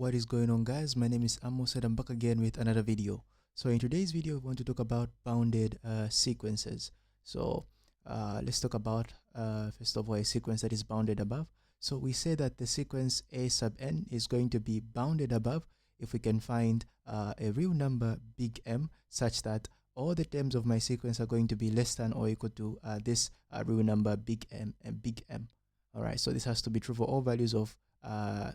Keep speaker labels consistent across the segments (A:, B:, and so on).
A: What is going on, guys? My name is Amos and I'm back again with another video. So in today's video, we want to talk about bounded sequences. So let's talk about first of all a sequence that is bounded above. So we say that the sequence a sub n is going to be bounded above if we can find a real number big M such that all the terms of my sequence are going to be less than or equal to this real number big M and big M. All right, so this has to be true for all values of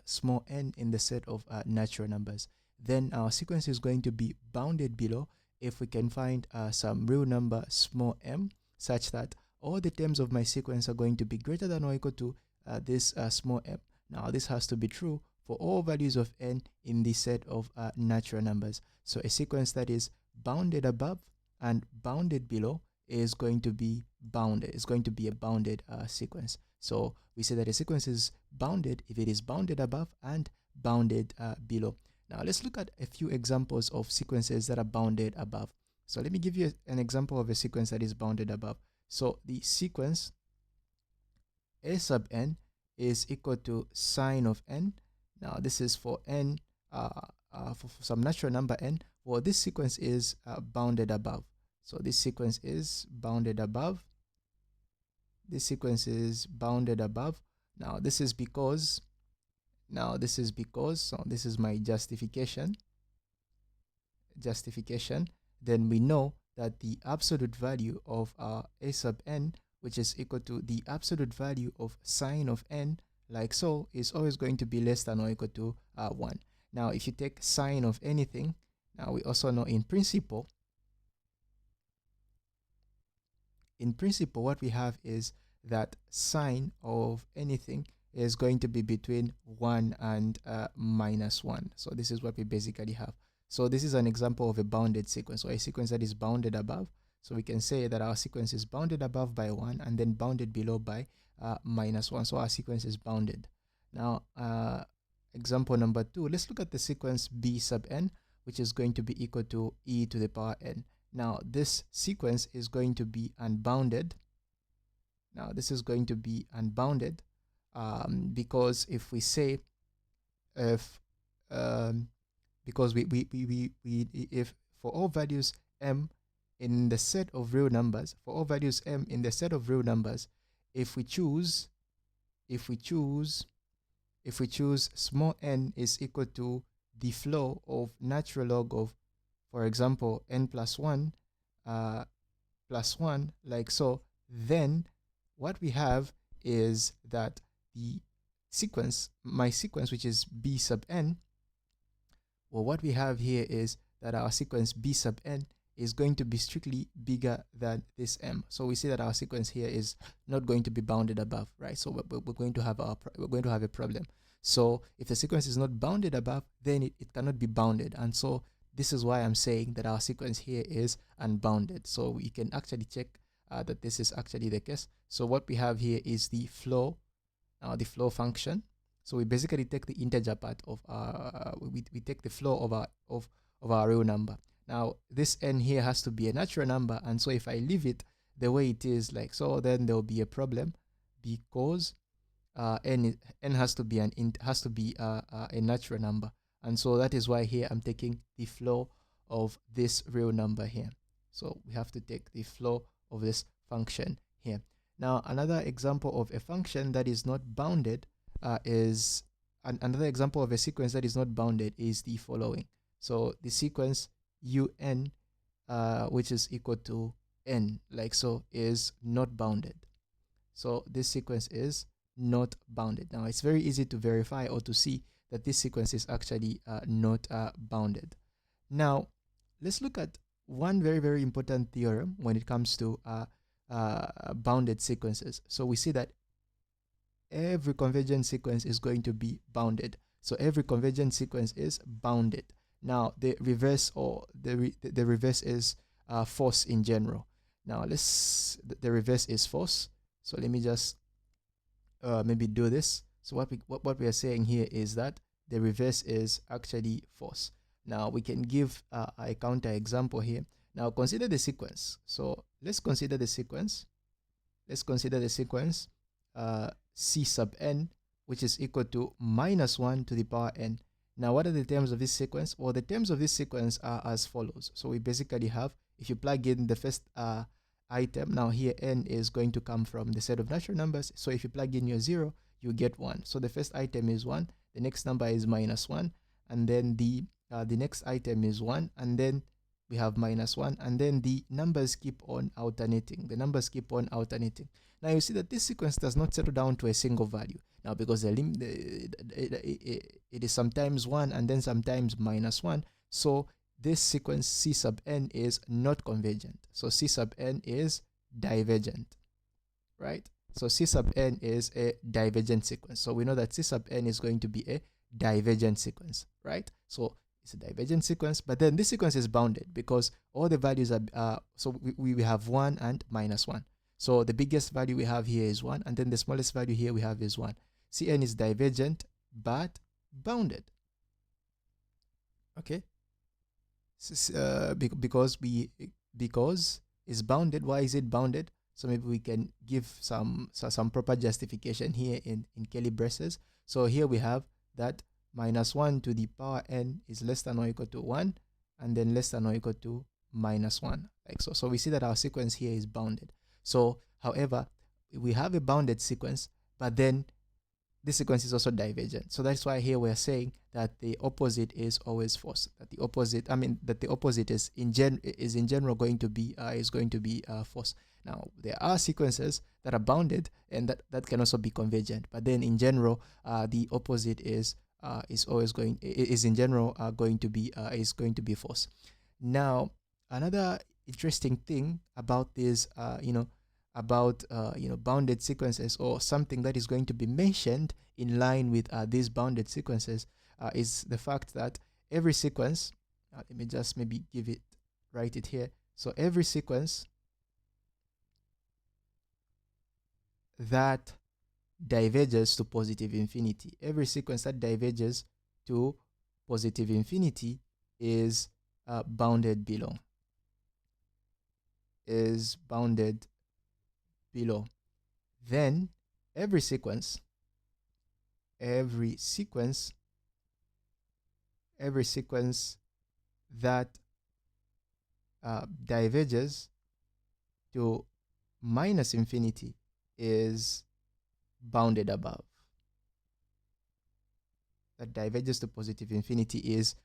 A: small n in the set of natural numbers. Then our sequence is going to be bounded below if we can find some real number small m such that all the terms of my sequence are going to be greater than or equal to this small m. Now this has to be true for all values of n in the set of natural numbers. So a sequence that is bounded above and bounded below is going to be bounded. It's going to be a bounded sequence. So we say that a sequence is bounded if it is bounded above and bounded below. Now let's look at a few examples of sequences that are bounded above. So let me give you an example of a sequence that is bounded above. So the sequence a sub n is equal to sine of n. Now this is for n, for some natural number n. Well, this sequence is bounded above. So this sequence is bounded above. This sequence is bounded above. Now this is because, so this is my justification. Then we know that the absolute value of our a sub n, which is equal to the absolute value of sine of n, like so, is always going to be less than or equal to 1. Now if you take sine of anything, now we also know in principle what we have is that sine of anything is going to be between 1 and minus 1. So this is what we basically have. So this is an example of a bounded sequence, or a sequence that is bounded above. So we can say that our sequence is bounded above by 1 and then bounded below by minus 1. So our sequence is bounded. Now example number 2, let's look at the sequence b sub n, which is going to be equal to e to the power n. Now this sequence is going to be unbounded. Now this is going to be unbounded because if we say if for all values m in the set of real numbers, if we choose small n is equal to the flow of natural log of, for example, n plus 1 plus 1, like so, then what we have is that the sequence, my sequence, which is b sub n, well, what we have here is that our sequence b sub n is going to be strictly bigger than this m. So we see that our sequence here is not going to be bounded above, right? So we're going to have a problem. So if the sequence is not bounded above, then it cannot be bounded, and so this is why I'm saying that our sequence here is unbounded. So we can actually check that this is actually the case. So what we have here is the flow function. So we basically take the integer part of we take the flow of our real number. Now this n here has to be a natural number, and so if I leave it the way it is, like so, then there will be a problem because n has to be a natural number, and so that is why here I'm taking the flow of this real number here. So we have to take the flow of this function here. Now another example of a function that is not bounded is another example of a sequence that is not bounded is the following. So the sequence un which is equal to n, like so, is not bounded. So this sequence is not bounded. Now it's very easy to verify or to see that this sequence is actually not bounded. Now let's look at one very, very important theorem when it comes to bounded sequences. So we see that every convergent sequence is going to be bounded. So every convergent sequence is bounded. Now the reverse, or the reverse is false in general. Now the reverse is false. So let me just maybe do this. So what we are saying here is that the reverse is actually false. Now we can give a counter example here. Now consider the sequence. So let's consider the sequence. C sub n, which is equal to minus 1 to the power n. Now, what are the terms of this sequence? Well, the terms of this sequence are as follows. So we basically have, if you plug in the first item, now here n is going to come from the set of natural numbers. So if you plug in your 0, you get 1. So the first item is 1, the next number is -1, and then the next item is 1, and then we have -1, and then the numbers keep on alternating. The numbers keep on alternating. Now you see that this sequence does not settle down to a single value. Now because it is sometimes 1 and then sometimes -1, so this sequence C sub n is not convergent. So C sub n is divergent, right? So C sub n is a divergent sequence. So we know that C sub n is going to be a divergent sequence, right? So it's a divergent sequence, but then this sequence is bounded because all the values are, so we have 1 and -1. So the biggest value we have here is 1, and then the smallest value here we have is 1. Cn is divergent but bounded. Okay, because it's bounded. Why is it bounded? So maybe we can give some proper justification here in curly braces. So here we have that -1 to the power n is less than or equal to 1, and then less than or equal to -1, like so. So we see that our sequence here is bounded. So however, we have a bounded sequence, but then this sequence is also divergent. So that's why here we're saying that the opposite is always false. That the opposite, that the opposite is in general going to be false. Now there are sequences that are bounded and that can also be convergent, but then in general, the opposite is in general going to be false. Now another interesting thing about this, bounded sequences, or something that is going to be mentioned in line with these bounded sequences, is the fact that every sequence, let me just maybe write it here. So every sequence that diverges to positive infinity, every sequence that diverges to positive infinity is bounded below. Then every sequence that diverges to minus infinity is bounded above. That diverges to positive infinity is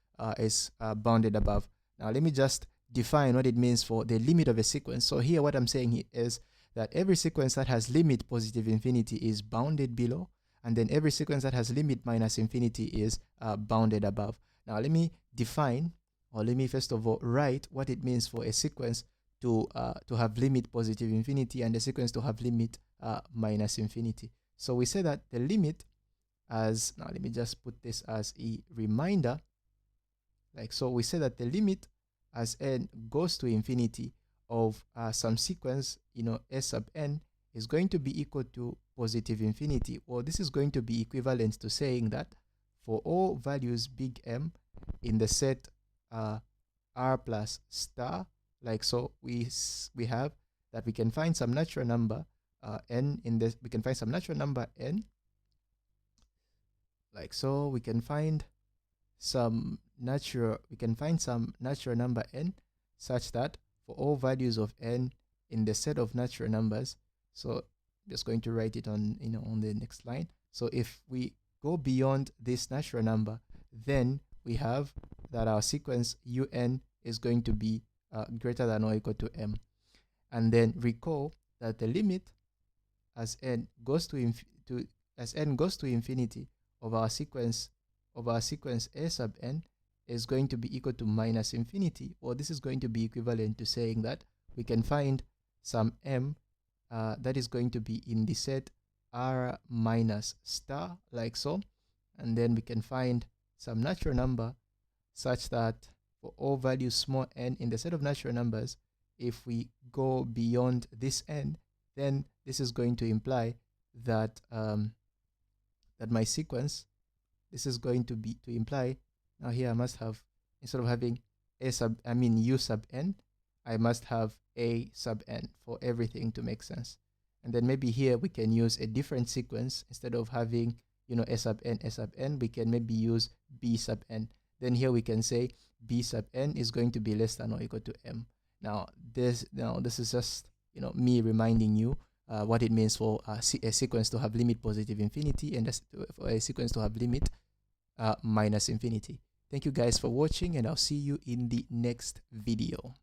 A: bounded above. Now let me just define what it means for the limit of a sequence. So here what I'm saying here is that every sequence that has limit positive infinity is bounded below, and then every sequence that has limit minus infinity is bounded above. Now let me define, or let me first of all write what it means for a sequence to have limit positive infinity and a sequence to have limit minus infinity. So we say that the limit, as now let me just put this as a reminder, like so. We say that the limit as n goes to infinity of some sequence, S sub n, is going to be equal to positive infinity. Well, this is going to be equivalent to saying that for all values big M in the set R plus star, like so, we have that we can find some natural number n in this. We can find some natural number n, like so. We can find some natural number n such that for all values of n in the set of natural numbers. So I'm just going to write it on on the next line. So if we go beyond this natural number, then we have that our sequence un is going to be greater than or equal to m. And then recall that the limit as n goes to infinity of our sequence A sub n is going to be equal to minus infinity. Well, this is going to be equivalent to saying that we can find some m that is going to be in the set R minus star, like so, and then we can find some natural number such that for all values small n in the set of natural numbers, if we go beyond this n, then this is going to imply that that my sequence, this is going to imply, now here I must have, instead of having u sub n, I must have a sub n for everything to make sense. And then maybe here we can use a different sequence. Instead of having a sub n, we can maybe use b sub n. Then here we can say b sub n is going to be less than or equal to m. Now this is just, you know, me reminding you what it means for a sequence to have limit positive infinity and for a sequence to have limit minus infinity. Thank you guys for watching, and I'll see you in the next video.